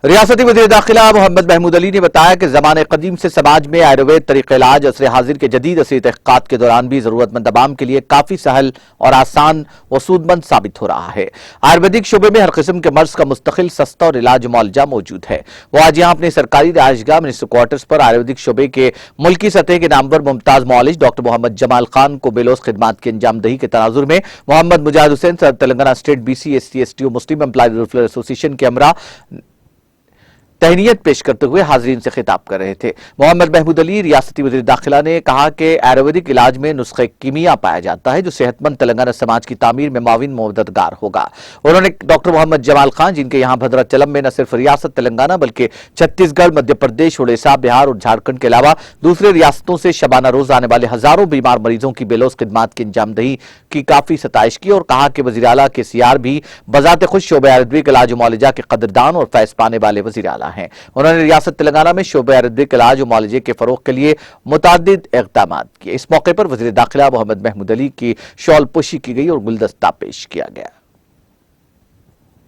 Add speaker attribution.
Speaker 1: ریاستی وزیر داخلہ محمد محمود علی نے بتایا کہ زمانے قدیم سے سماج میں آیوروید طریقہ علاج عصر حاضر کے جدید عصری تحقیقات کے دوران بھی ضرورت مند عوام کے لیے کافی سہل اور آسان و سودمند ثابت ہو رہا ہے۔ آیورویدک شعبے میں ہر قسم کے مرض کا مستقل سستا اور علاج معالجہ موجود ہے۔ وہ آج یہاں اپنی سرکاری رہائش گاہ منسٹر کوارٹرز پر آیورویدک شعبے کے ملکی سطح کے نامور ممتاز معالج ڈاکٹر محمد جمال خان کو بے لوث خدمات کی انجام دہی کے تناظر میں محمد مجاہد حسین صدر Telangana state B C S T S T O Muslim employees welfare association کے ہمراہ تہنیت پیش کرتے ہوئے حاضرین سے خطاب کر رہے تھے۔ محمد محمود علی ریاستی وزیر داخلہ نے کہا کہ آیورویدک علاج میں نسخہ کیمیا پایا جاتا ہے جو صحت مند تلنگانہ سماج کی تعمیر میں معاون مددگار ہوگا۔ انہوں نے ڈاکٹر محمد جمال خان جن کے یہاں بھدرا چلم میں نہ صرف ریاست تلنگانہ بلکہ چھتیس گڑھ، مدھیہ پردیش، اڑیسہ، بہار اور جھارکھنڈ کے علاوہ دوسرے ریاستوں سے شبانہ روز آنے والے ہزاروں بیمار مریضوں کی بے لوث خدمات کی انجام دہی کی کافی ستائش کی اور کہا کہ وزیر اعلیٰ کے سیار بھی بذات خود شعبہ آیورویدک علاج و معالجہ کے قدردان اور فیض پانے والے وزیر اعلیٰ ہیں۔ انہوں نے ریاست تلنگانہ میں شعبہ آیورویدک علاج و معالجے کے فروغ کے لیے متعدد اقدامات کیے۔ اس موقع پر وزیر داخلہ محمد محمود علی کی شال پوشی کی گئی اور گلدستہ پیش کیا گیا۔